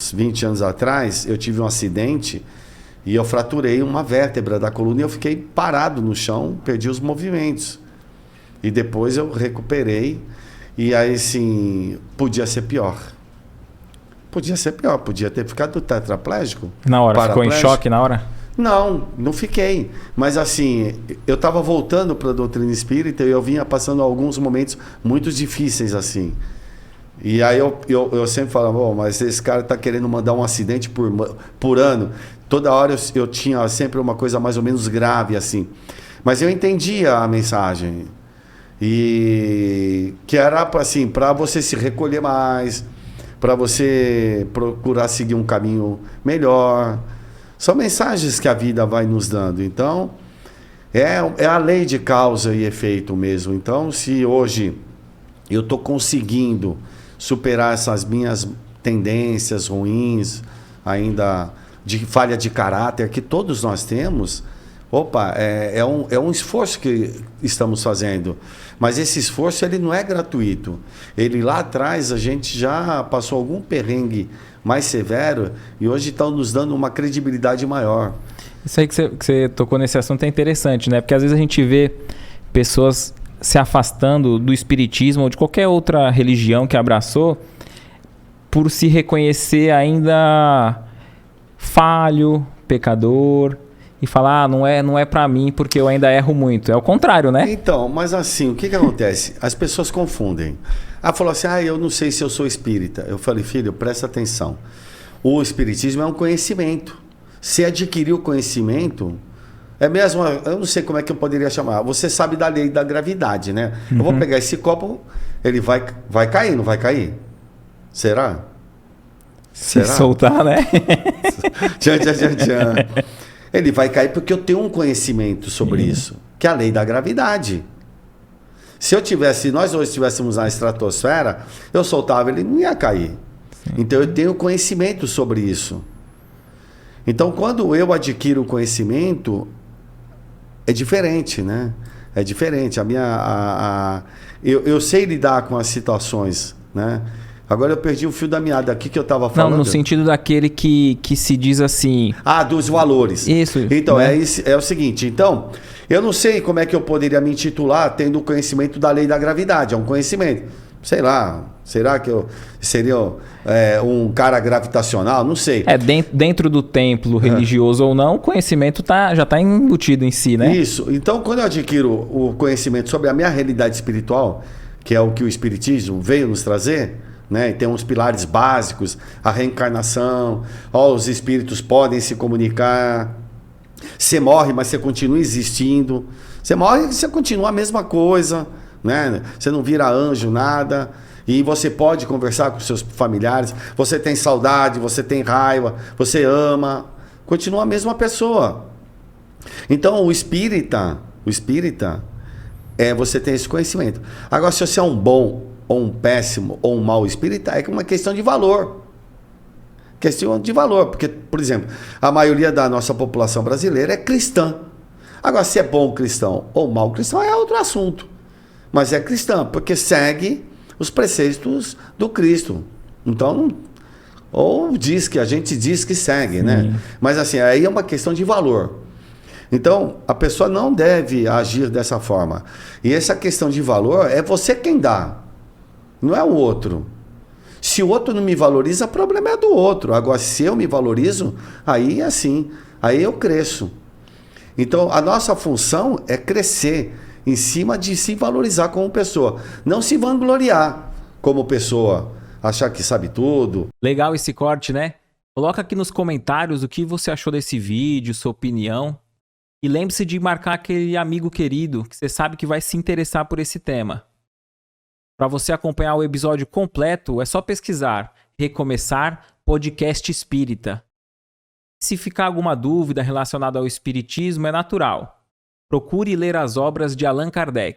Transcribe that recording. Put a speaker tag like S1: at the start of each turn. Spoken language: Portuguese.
S1: 20 anos atrás, eu tive um acidente e eu fraturei uma vértebra da coluna e eu fiquei parado no chão, perdi os movimentos. E depois eu recuperei e aí, assim, podia ser pior. Podia ser pior, podia ter ficado tetraplégico.
S2: Na hora, ficou em choque na hora?
S1: Não fiquei. Mas assim, eu estava voltando para a doutrina espírita e eu vinha passando alguns momentos muito difíceis assim. E aí eu sempre falava, oh, mas esse cara está querendo mandar um acidente por ano. Toda hora eu tinha sempre uma coisa mais ou menos grave assim. Mas eu entendia a mensagem. E que era assim, para você se recolher mais, para você procurar seguir um caminho melhor. São mensagens que a vida vai nos dando. Então, é a lei de causa e efeito mesmo. Então, se hoje eu estou conseguindo superar essas minhas tendências ruins, ainda de falha de caráter, que todos nós temos, opa, é um esforço que estamos fazendo. Mas esse esforço ele não é gratuito. Ele lá atrás a gente já passou algum perrengue mais severo e hoje estão nos dando uma credibilidade maior.
S2: Isso aí que você tocou nesse assunto é interessante, né? Porque às vezes a gente vê pessoas se afastando do espiritismo ou de qualquer outra religião que abraçou por se reconhecer ainda falho, pecador e falar, não é para mim porque eu ainda erro muito. É o contrário, né?
S1: Então, mas assim, o que acontece? As pessoas confundem. Falou assim, eu não sei se eu sou espírita. Eu falei, filho, presta atenção. O espiritismo é um conhecimento. Se adquirir o conhecimento, é mesmo, eu não sei como é que eu poderia chamar. Você sabe da lei da gravidade, né? Eu vou pegar esse copo, ele vai cair, não vai cair? Será?
S2: Se soltar, né?
S1: Tchan. Ele vai cair porque eu tenho um conhecimento sobre isso, que é a lei da gravidade. Se nós hoje estivéssemos na estratosfera, eu soltava, ele não ia cair. Sim. Então eu tenho conhecimento sobre isso. Então quando eu adquiro o conhecimento, é diferente, né? É diferente. Eu sei lidar com as situações, né? Agora eu perdi o fio da meada aqui que eu estava falando.
S2: Não, no sentido daquele que se diz assim...
S1: dos valores.
S2: Isso.
S1: Então, né? é o seguinte. Então, eu não sei como é que eu poderia me intitular tendo o conhecimento da lei da gravidade. É um conhecimento. Sei lá. Será que eu seria um cara gravitacional? Não sei.
S2: Dentro do templo religioso ou não, o conhecimento já está embutido em si, né?
S1: Isso. Então, quando eu adquiro o conhecimento sobre a minha realidade espiritual, que é o que o espiritismo veio nos trazer... Né? Tem uns pilares básicos, a reencarnação, os espíritos podem se comunicar. Você morre, mas você continua existindo. Você morre e você continua a mesma coisa, né? Você não vira anjo, nada. E você pode conversar com seus familiares. Você tem saudade, você tem raiva, você ama. Continua a mesma pessoa. Então o espírita, você tem esse conhecimento. Agora, se você é um bom ou um péssimo, ou um mau espírita, é uma questão de valor. Questão de valor, porque, por exemplo, a maioria da nossa população brasileira é cristã. Agora, se é bom cristão ou mau cristão, é outro assunto. Mas é cristã, porque segue os preceitos do Cristo. Então, ou a gente diz que segue, né? Mas assim, aí é uma questão de valor. Então, a pessoa não deve agir dessa forma. E essa questão de valor é você quem dá. Não é o outro. Se o outro não me valoriza, o problema é do outro. Agora, se eu me valorizo, aí é assim. Aí eu cresço. Então, a nossa função é crescer em cima de se valorizar como pessoa. Não se vangloriar como pessoa. Achar que sabe tudo.
S2: Legal esse corte, né? Coloca aqui nos comentários o que você achou desse vídeo, sua opinião. E lembre-se de marcar aquele amigo querido que você sabe que vai se interessar por esse tema. Para você acompanhar o episódio completo, é só pesquisar Recomeçar Podcast Espírita. Se ficar alguma dúvida relacionada ao espiritismo, é natural. Procure ler as obras de Allan Kardec.